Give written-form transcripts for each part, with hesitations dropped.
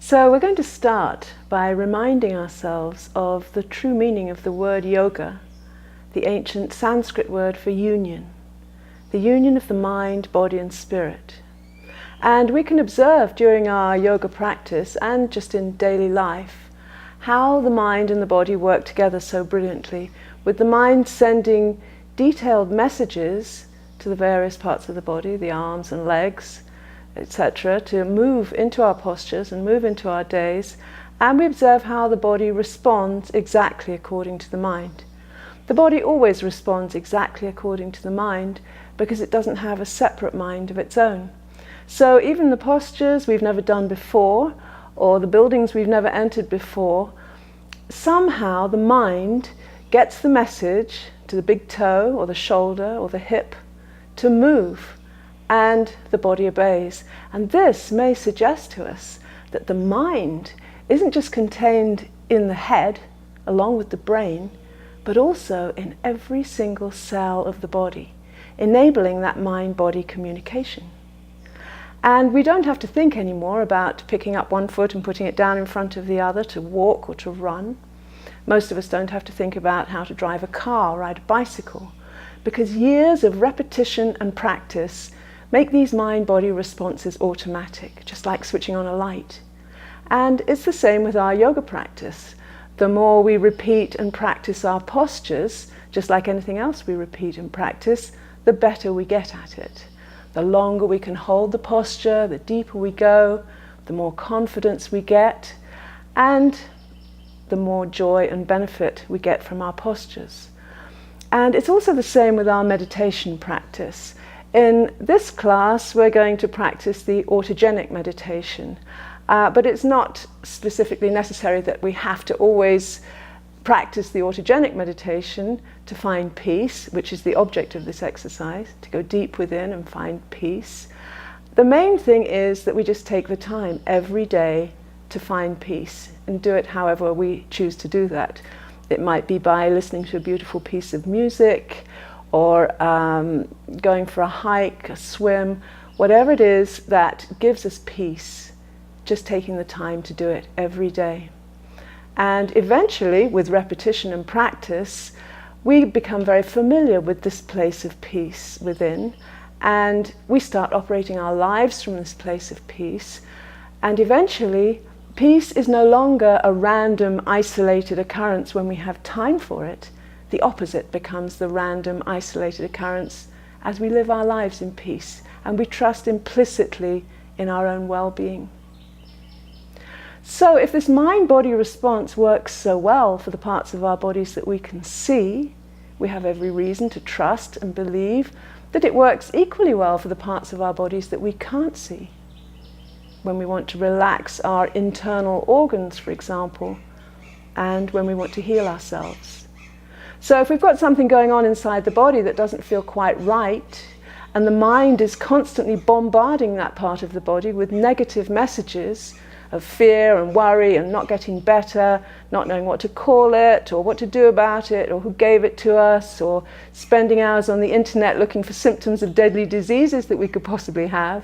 So we're going to start by reminding ourselves of the true meaning of the word yoga, the ancient Sanskrit word for union, the union of the mind, body and spirit. And we can observe during our yoga practice and just in daily life how the mind and the body work together so brilliantly, with the mind sending detailed messages to the various parts of the body, the arms and legs, etc., to move into our postures and move into our days, and we observe how the body responds exactly according to the mind. The body always responds exactly according to the mind because it doesn't have a separate mind of its own. So even the postures we've never done before, or the buildings we've never entered before, somehow the mind gets the message to the big toe or the shoulder or the hip to move, and the body obeys. And this may suggest to us that the mind isn't just contained in the head along with the brain, but also in every single cell of the body, enabling that mind-body communication. And we don't have to think anymore about picking up one foot and putting it down in front of the other to walk or to run. Most of us don't have to think about how to drive a car or ride a bicycle, because years of repetition and practice make these mind-body responses automatic, just like switching on a light. And it's the same with our yoga practice. The more we repeat and practice our postures, just like anything else we repeat and practice, the better we get at it. The longer we can hold the posture, the deeper we go, the more confidence we get, and the more joy and benefit we get from our postures. And it's also the same with our meditation practice. In this class, we're going to practice the autogenic meditation, but it's not specifically necessary that we have to always practice the autogenic meditation to find peace, which is the object of this exercise, to go deep within and find peace. The main thing is that we just take the time every day to find peace and do it however we choose to do that. It might be by listening to a beautiful piece of music, or going for a hike, a swim, whatever it is that gives us peace, just taking the time to do it every day. And eventually, with repetition and practice, we become very familiar with this place of peace within, and we start operating our lives from this place of peace. And eventually, peace is no longer a random, isolated occurrence when we have time for it. The opposite becomes the random, isolated occurrence as we live our lives in peace and we trust implicitly in our own well-being. So if this mind-body response works so well for the parts of our bodies that we can see, we have every reason to trust and believe that it works equally well for the parts of our bodies that we can't see. When we want to relax our internal organs, for example, and when we want to heal ourselves. So if we've got something going on inside the body that doesn't feel quite right, and the mind is constantly bombarding that part of the body with negative messages of fear and worry and not getting better, not knowing what to call it or what to do about it or who gave it to us, or spending hours on the internet looking for symptoms of deadly diseases that we could possibly have,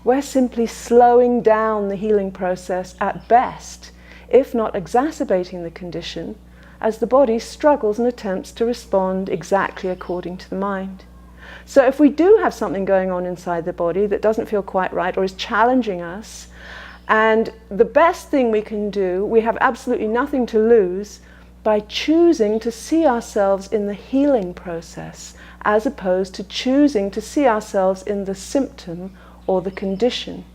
we're simply slowing down the healing process at best, if not exacerbating the condition, as the body struggles and attempts to respond exactly according to the mind. So if we do have something going on inside the body that doesn't feel quite right or is challenging us, and the best thing we can do, we have absolutely nothing to lose by choosing to see ourselves in the healing process, as opposed to choosing to see ourselves in the symptom or the condition.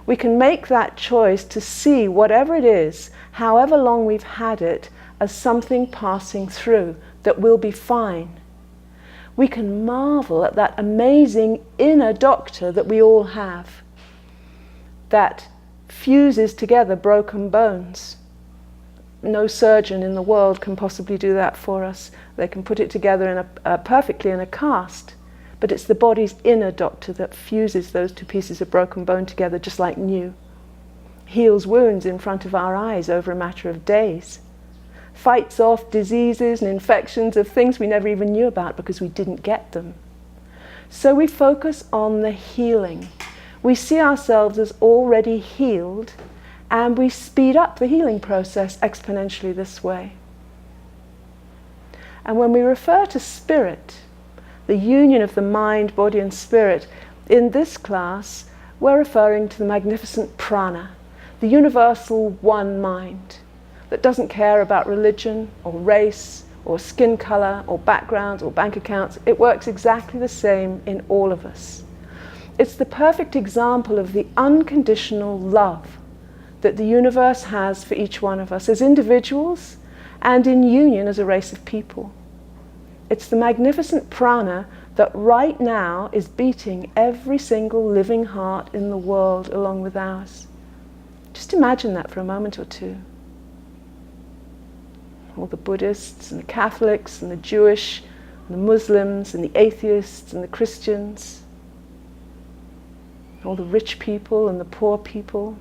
We can make that choice to see whatever it is, however long we've had it, as something passing through, that will be fine. We can marvel at that amazing inner doctor that we all have, that fuses together broken bones. No surgeon in the world can possibly do that for us. They can put it together in perfectly in a cast, but it's the body's inner doctor that fuses those two pieces of broken bone together just like new, heals wounds in front of our eyes over a matter of days, fights off diseases and infections of things we never even knew about because we didn't get them. So we focus on the healing. We see ourselves as already healed, And we speed up the healing process exponentially this way. And when we refer to spirit, the union of the mind, body and spirit, in this class we're referring to the magnificent prana, the universal one mind that doesn't care about religion or race or skin color or backgrounds or bank accounts. It works exactly the same in all of us. It's the perfect example of the unconditional love that the universe has for each one of us as individuals and in union as a race of people. It's the magnificent prana that right now is beating every single living heart in the world along with ours. Just imagine that for a moment or two. All the Buddhists and the Catholics and the Jewish and the Muslims and the atheists and the Christians, all the rich people and the poor people,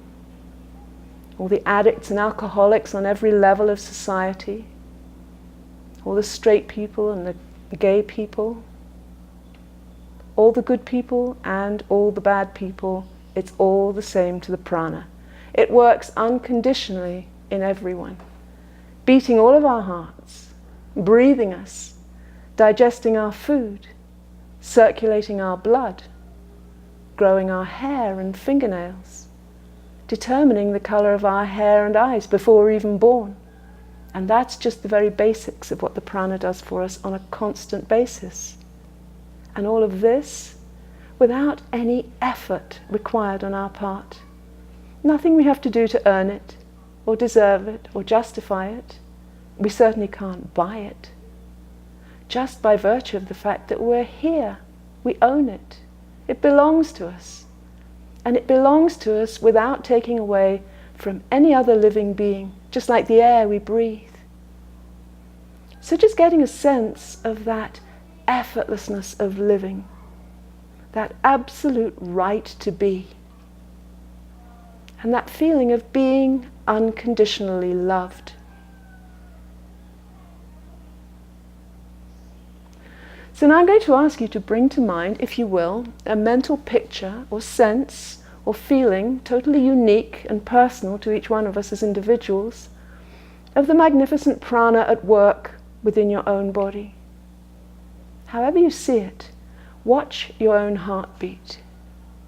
all the addicts and alcoholics on every level of society, all the straight people and the gay people, all the good people and all the bad people. It's all the same to the prana. It works unconditionally in everyone, beating all of our hearts, breathing us, digesting our food, circulating our blood, growing our hair and fingernails, determining the color of our hair and eyes before we're even born. And that's just the very basics of what the prana does for us on a constant basis. And all of this without any effort required on our part. Nothing we have to do to earn it, or deserve it, or justify it. We certainly can't buy it. Just by virtue of the fact that we're here, we own it. It belongs to us. And it belongs to us without taking away from any other living being, just like the air we breathe. So just getting a sense of that effortlessness of living, that absolute right to be, and that feeling of being unconditionally loved. So now I'm going to ask you to bring to mind, if you will, a mental picture or sense or feeling totally unique and personal to each one of us as individuals of the magnificent prana at work within your own body. However you see it, watch your own heartbeat.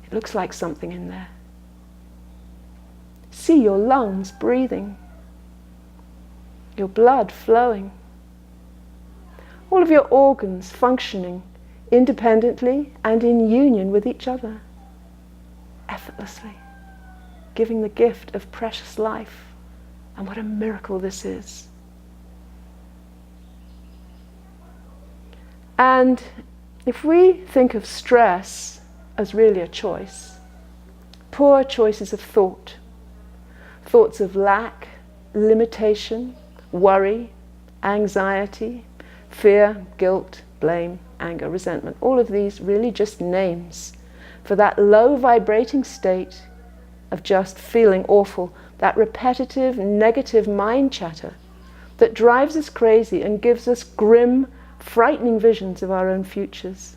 It looks like something in there. See your lungs breathing, your blood flowing, all of your organs functioning independently and in union with each other, effortlessly, giving the gift of precious life. And what a miracle this is. And if we think of stress as really a choice, poor choices of thought, thoughts of lack, limitation, worry, anxiety, fear, guilt, blame, anger, resentment, all of these really just names for that low vibrating state of just feeling awful, that repetitive negative mind chatter that drives us crazy and gives us grim, frightening visions of our own futures.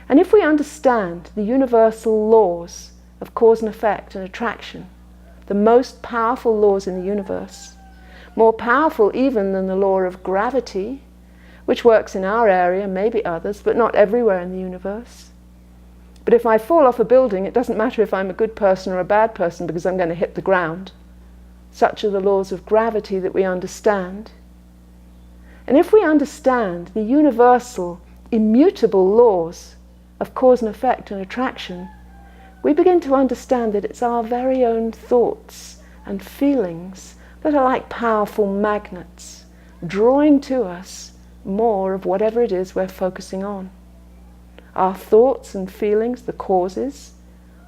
And if we understand the universal laws of cause and effect and attraction, the most powerful laws in the universe, more powerful even than the law of gravity, which works in our area, maybe others, but not everywhere in the universe. But if I fall off a building, it doesn't matter if I'm a good person or a bad person because I'm going to hit the ground. Such are the laws of gravity that we understand. And if we understand the universal, immutable laws of cause and effect and attraction, we begin to understand that it's our very own thoughts and feelings that are like powerful magnets, drawing to us more of whatever it is we're focusing on. Our thoughts and feelings, the causes,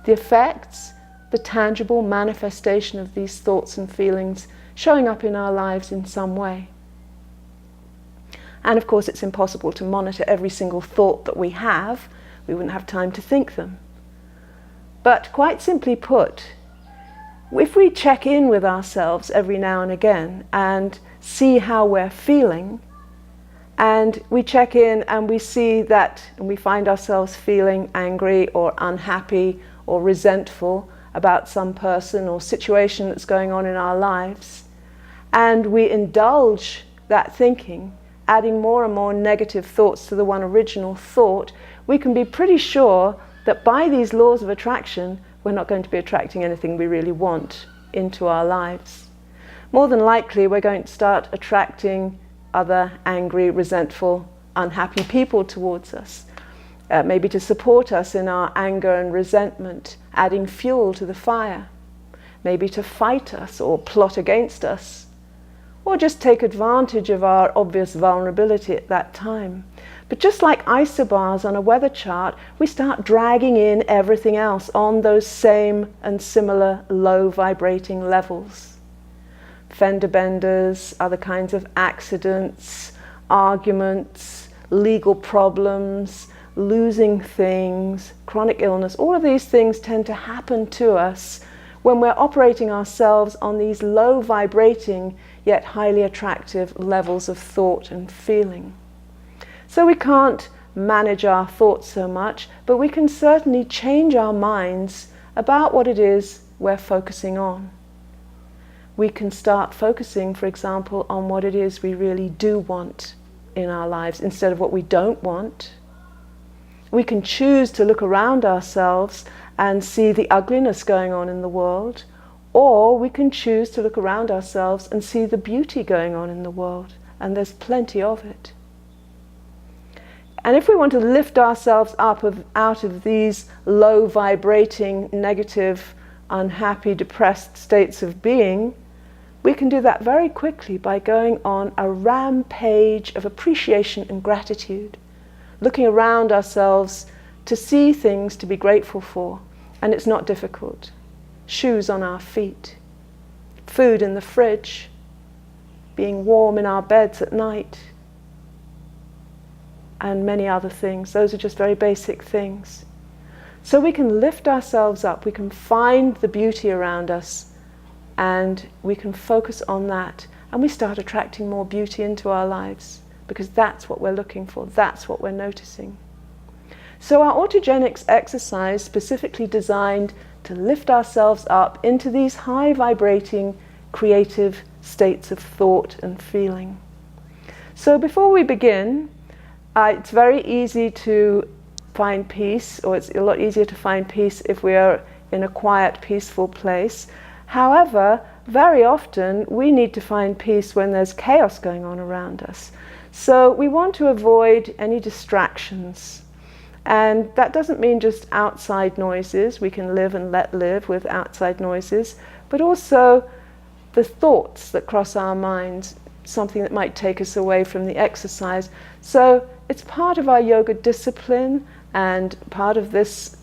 the effects, the tangible manifestation of these thoughts and feelings showing up in our lives in some way. And of course it's impossible to monitor every single thought that we have. We wouldn't have time to think them. But quite simply put, if we check in with ourselves every now and again and see how we're feeling, and we check in and we see that, and we find ourselves feeling angry or unhappy or resentful about some person or situation that's going on in our lives, and we indulge that thinking, adding more and more negative thoughts to the one original thought, we can be pretty sure that by these laws of attraction, we're not going to be attracting anything we really want into our lives. More than likely, we're going to start attracting other angry, resentful, unhappy people towards us, maybe to support us in our anger and resentment, adding fuel to the fire, maybe to fight us or plot against us, or just take advantage of our obvious vulnerability at that time. But just like isobars on a weather chart, we start dragging in everything else on those same and similar low vibrating levels. Fender benders, other kinds of accidents, arguments, legal problems, losing things, chronic illness, all of these things tend to happen to us when we're operating ourselves on these low vibrating yet highly attractive levels of thought and feeling. So we can't manage our thoughts so much, but we can certainly change our minds about what it is we're focusing on. We can start focusing, for example, on what it is we really do want in our lives instead of what we don't want. We can choose to look around ourselves and see the ugliness going on in the world, or we can choose to look around ourselves and see the beauty going on in the world, and there's plenty of it. And if we want to lift ourselves up out of these low vibrating, negative, unhappy, depressed states of being, we can do that very quickly by going on a rampage of appreciation and gratitude, looking around ourselves to see things to be grateful for. And it's not difficult. Shoes on our feet, food in the fridge, being warm in our beds at night, and many other things. Those are just very basic things. So we can lift ourselves up, we can find the beauty around us, and we can focus on that, and we start attracting more beauty into our lives, because that's what we're looking for, that's what we're noticing. So our Autogenics exercise specifically designed to lift ourselves up into these high vibrating, creative states of thought and feeling. So before we begin, it's very easy to find peace, or it's a lot easier to find peace if we are in a quiet, peaceful place. However, very often we need to find peace when there's chaos going on around us. So we want to avoid any distractions. And that doesn't mean just outside noises. We can live and let live with outside noises, but also the thoughts that cross our minds, something that might take us away from the exercise. So it's part of our yoga discipline and part of this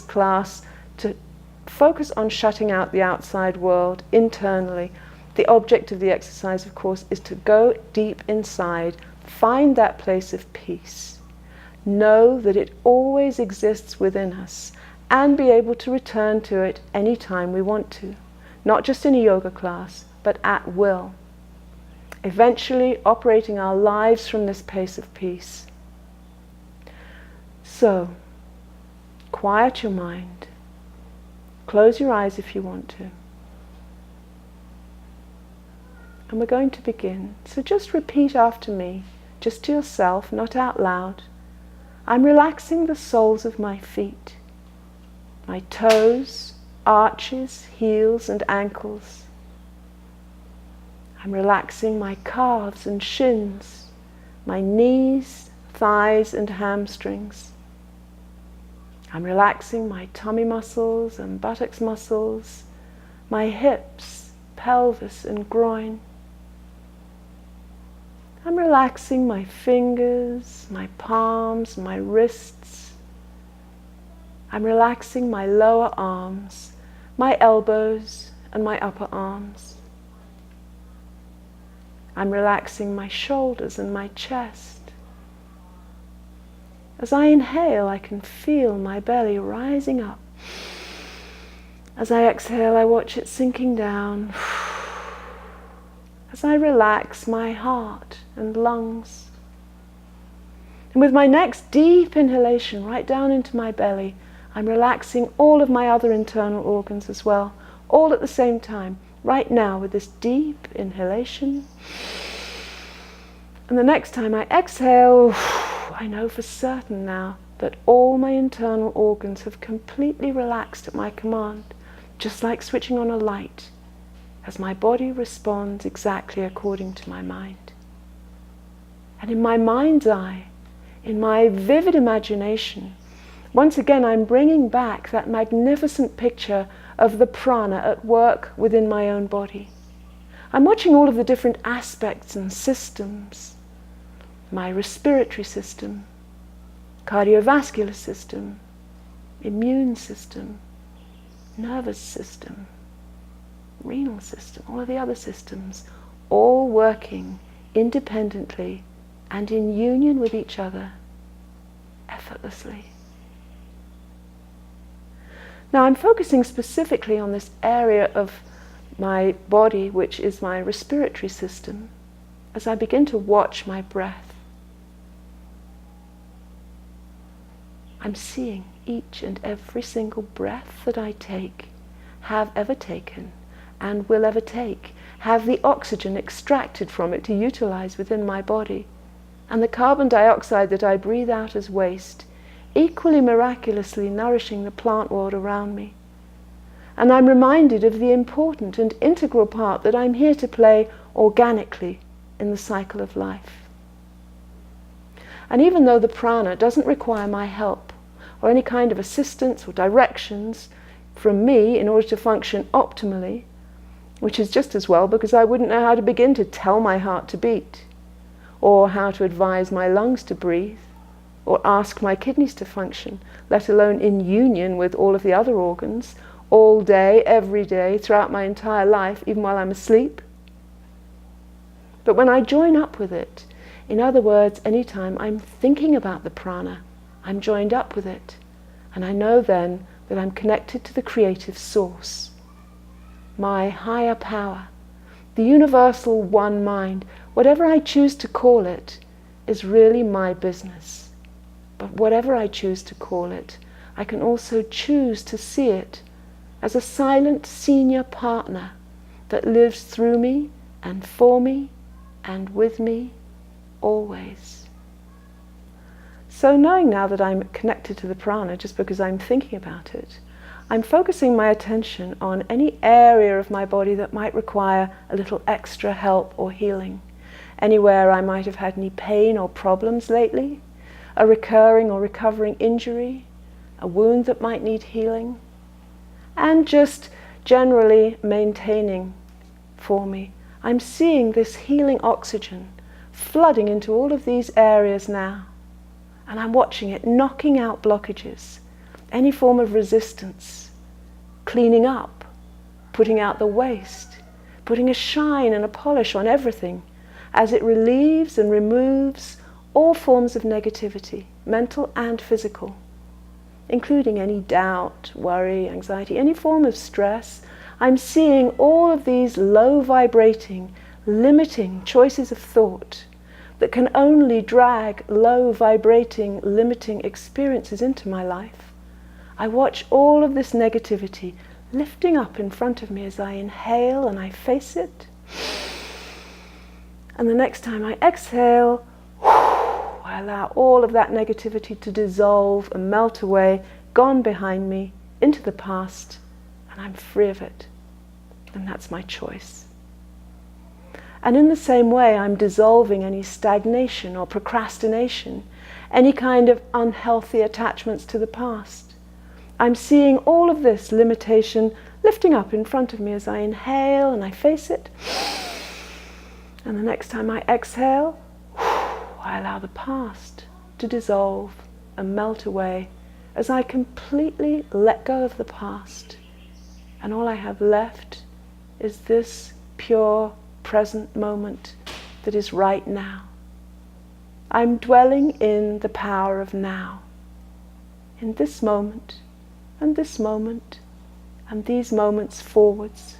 class to focus on shutting out the outside world internally. The object of the exercise, of course, is to go deep inside, find that place of peace, know that it always exists within us, and be able to return to it anytime we want to, not just in a yoga class, but at will, eventually operating our lives from this place of peace. So, quiet your mind. Close your eyes if you want to. And we're going to begin. So just repeat after me, just to yourself, not out loud. I'm relaxing the soles of my feet, my toes, arches, heels, and ankles. I'm relaxing my calves and shins, my knees, thighs, and hamstrings. I'm relaxing my tummy muscles and buttocks muscles, my hips, pelvis, and groin. I'm relaxing my fingers, my palms, my wrists. I'm relaxing my lower arms, my elbows, and my upper arms. I'm relaxing my shoulders and my chest. As I inhale, I can feel my belly rising up. As I exhale, I watch it sinking down. As I relax my heart and lungs. And with my next deep inhalation right down into my belly, I'm relaxing all of my other internal organs as well, all at the same time, right now with this deep inhalation. And the next time I exhale, I know for certain now that all my internal organs have completely relaxed at my command, just like switching on a light, as my body responds exactly according to my mind. And in my mind's eye, in my vivid imagination, once again I'm bringing back that magnificent picture of the prana at work within my own body. I'm watching all of the different aspects and systems. My respiratory system, cardiovascular system, immune system, nervous system, renal system, all of the other systems, all working independently and in union with each other, effortlessly. Now I'm focusing specifically on this area of my body, which is my respiratory system, as I begin to watch my breath. I'm seeing each and every single breath that I take, have ever taken, and will ever take, have the oxygen extracted from it to utilize within my body, and the carbon dioxide that I breathe out as waste, equally miraculously nourishing the plant world around me. And I'm reminded of the important and integral part that I'm here to play organically in the cycle of life. And even though the prana doesn't require my help or any kind of assistance or directions from me in order to function optimally, which is just as well because I wouldn't know how to begin to tell my heart to beat, or how to advise my lungs to breathe, or ask my kidneys to function, let alone in union with all of the other organs, all day, every day, throughout my entire life, even while I'm asleep. But when I join up with it, in other words, anytime I'm thinking about the prana, I'm joined up with it, and I know then that I'm connected to the creative source, my higher power, the universal one mind. Whatever I choose to call it is really my business. But whatever I choose to call it, I can also choose to see it as a silent senior partner that lives through me and for me and with me always. So knowing now that I'm connected to the prana just because I'm thinking about it, I'm focusing my attention on any area of my body that might require a little extra help or healing. Anywhere I might have had any pain or problems lately, a recurring or recovering injury, a wound that might need healing, and just generally maintaining for me. I'm seeing this healing oxygen flooding into all of these areas now, and I'm watching it knocking out blockages, any form of resistance, cleaning up, putting out the waste, putting a shine and a polish on everything as it relieves and removes all forms of negativity, mental and physical, including any doubt, worry, anxiety, any form of stress. I'm seeing all of these low vibrating, limiting choices of thought that can only drag low vibrating, limiting experiences into my life. I watch all of this negativity lifting up in front of me as I inhale and I face it. And the next time I exhale, I allow all of that negativity to dissolve and melt away, gone behind me, into the past, and I'm free of it. And that's my choice. And in the same way, I'm dissolving any stagnation or procrastination, any kind of unhealthy attachments to the past. I'm seeing all of this limitation lifting up in front of me as I inhale and I face it. And the next time I exhale, I allow the past to dissolve and melt away as I completely let go of the past. And all I have left is this pure present moment that is right now. I'm dwelling in the power of now, in this moment, and this moment, and these moments forwards.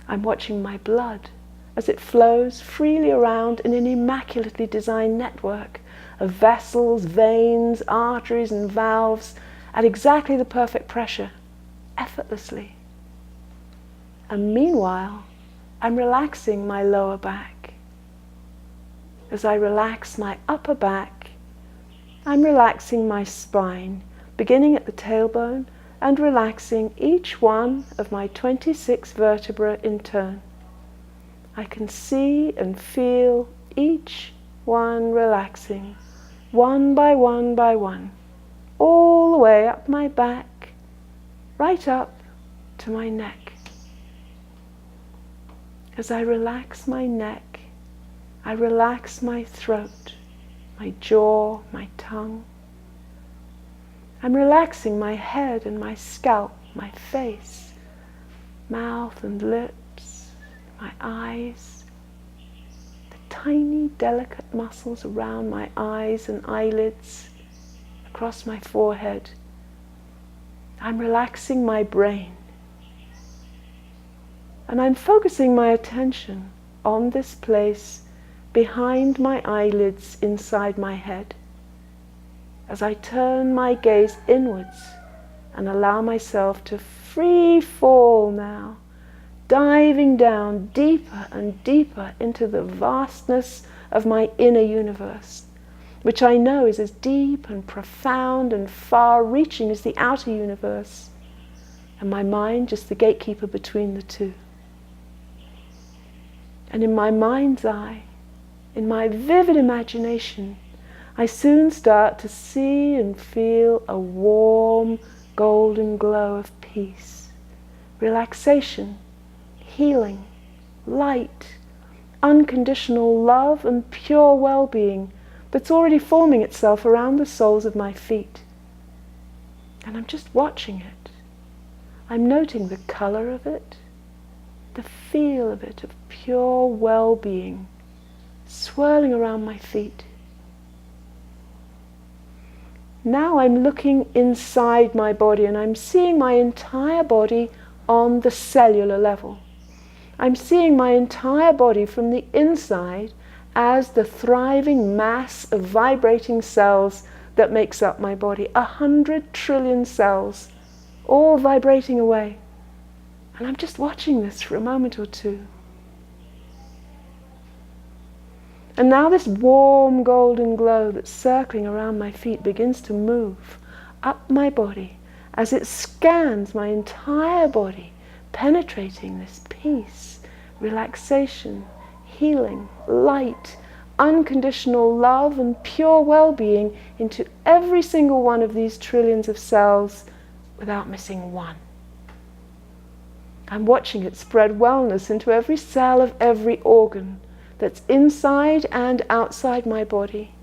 I'm watching my blood as it flows freely around in an immaculately designed network of vessels, veins, arteries and valves at exactly the perfect pressure, effortlessly. And meanwhile, I'm relaxing my lower back. As I relax my upper back, I'm relaxing my spine, beginning at the tailbone and relaxing each one of my 26 vertebrae in turn. I can see and feel each one relaxing, one by one by one, all the way up my back, right up to my neck. As I relax my neck, I relax my throat, my jaw, my tongue. I'm relaxing my head and my scalp, my face, mouth and lips, my eyes, the tiny, delicate muscles around my eyes and eyelids, across my forehead. I'm relaxing my brain. And I'm focusing my attention on this place behind my eyelids inside my head, as I turn my gaze inwards and allow myself to free fall now, diving down deeper and deeper into the vastness of my inner universe, which I know is as deep and profound and far-reaching as the outer universe, and my mind just the gatekeeper between the two. And in my mind's eye, in my vivid imagination, I soon start to see and feel a warm, golden glow of peace, relaxation, healing, light, unconditional love and pure well-being that's already forming itself around the soles of my feet. And I'm just watching it. I'm noting the color of it, the feel of it, of pure well-being, swirling around my feet. Now I'm looking inside my body and I'm seeing my entire body on the cellular level. I'm seeing my entire body from the inside as the thriving mass of vibrating cells that makes up my body. 100 trillion cells, all vibrating away. And I'm just watching this for a moment or two. And now this warm golden glow that's circling around my feet begins to move up my body as it scans my entire body, penetrating this peace, relaxation, healing, light, unconditional love and pure well-being into every single one of these trillions of cells without missing one. I'm watching it spread wellness into every cell of every organ that's inside and outside my body.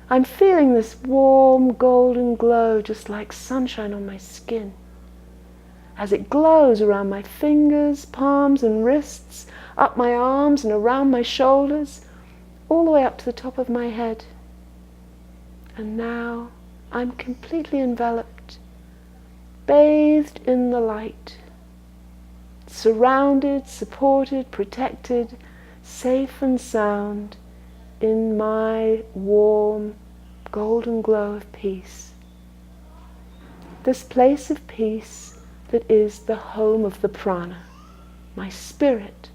I'm feeling this warm golden glow just like sunshine on my skin, as it glows around my fingers, palms and wrists, up my arms and around my shoulders, all the way up to the top of my head. And now I'm completely enveloped, bathed in the light, surrounded, supported, protected, safe and sound in my warm golden glow of peace. This place of peace that is the home of the prana, my spirit,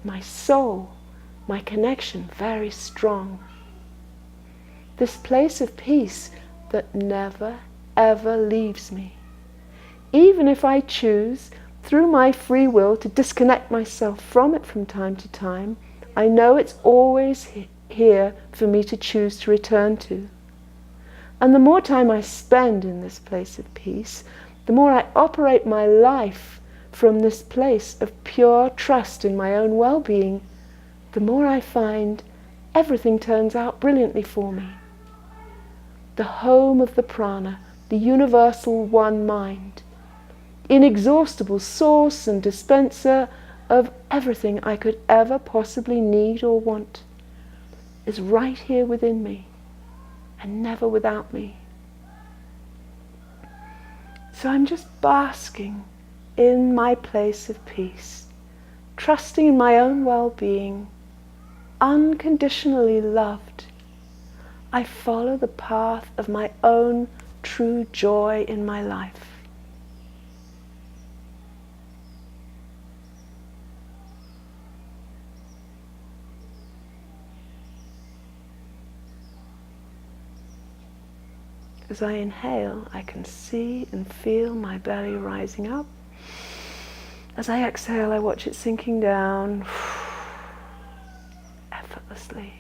my soul, my connection very strong. This place of peace that never ever leaves me. Even if I choose through my free will to disconnect myself from it from time to time, I know it's always here for me to choose to return to. And the more time I spend in this place of peace, the more I operate my life from this place of pure trust in my own well-being, the more I find everything turns out brilliantly for me. The home of the prana, the universal one mind, inexhaustible source and dispenser of everything I could ever possibly need or want, is right here within me and never without me. So I'm just basking in my place of peace, trusting in my own well-being, unconditionally loved, I follow the path of my own true joy in my life. As I inhale, I can see and feel my belly rising up. As I exhale, I watch it sinking down effortlessly.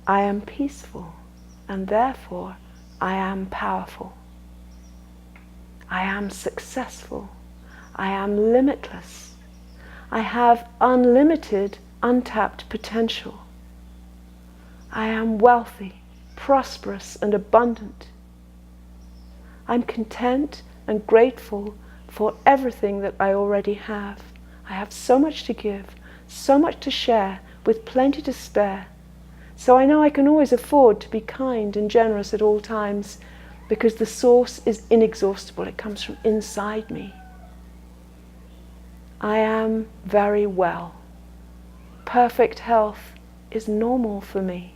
I am peaceful, and therefore I am powerful. I am successful. I am limitless. I have unlimited, untapped potential. I am wealthy, prosperous, and abundant. I'm content and grateful for everything that I already have. I have so much to give, so much to share, with plenty to spare. So I know I can always afford to be kind and generous at all times, because the source is inexhaustible. It comes from inside me. I am very well. Perfect health is normal for me.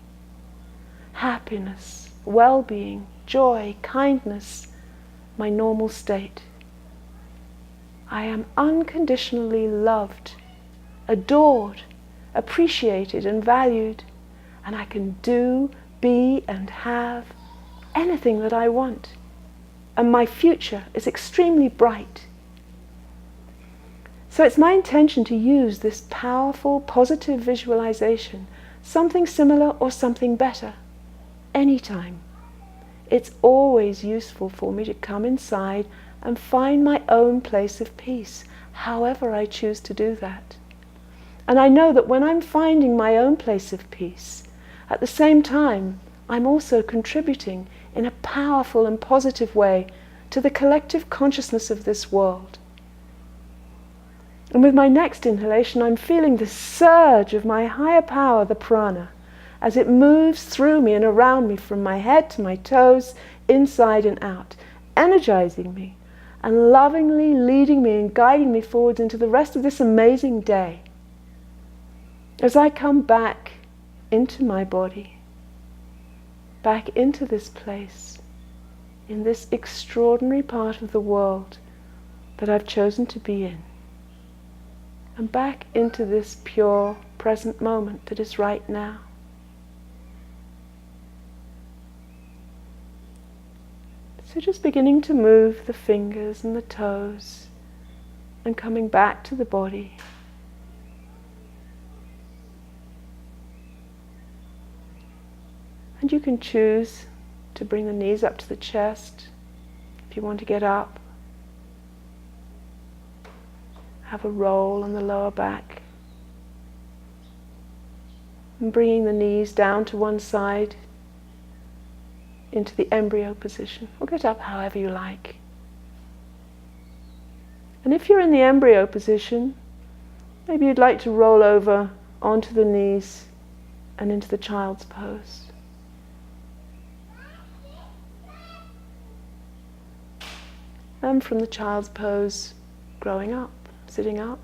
Happiness, well-being, joy, kindness, my normal state. I am unconditionally loved, adored, appreciated and valued, and I can do, be and have anything that I want. And my future is extremely bright. So it's my intention to use this powerful, positive visualization, something similar or something better, anytime. It's always useful for me to come inside and find my own place of peace, however I choose to do that. And I know that when I'm finding my own place of peace, at the same time, I'm also contributing in a powerful and positive way to the collective consciousness of this world. And with my next inhalation, I'm feeling the surge of my higher power, the prana, as it moves through me and around me from my head to my toes, inside and out, energizing me and lovingly leading me and guiding me forward into the rest of this amazing day. As I come back into my body, back into this place, in this extraordinary part of the world that I've chosen to be in, and back into this pure present moment that is right now. So just beginning to move the fingers and the toes and coming back to the body. And you can choose to bring the knees up to the chest if you want to get up. Have a roll on the lower back. And bringing the knees down to one side into the embryo position, or get up however you like. And if you're in the embryo position, maybe you'd like to roll over onto the knees and into the child's pose. And from the child's pose, growing up, sitting up,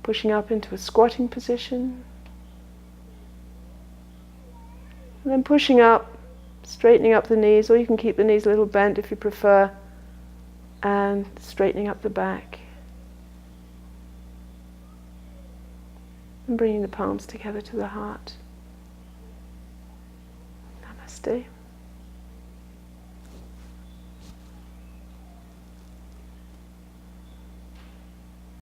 pushing up into a squatting position, and then pushing up, straightening up the knees, or you can keep the knees a little bent if you prefer, and straightening up the back. And bringing the palms together to the heart. Namaste.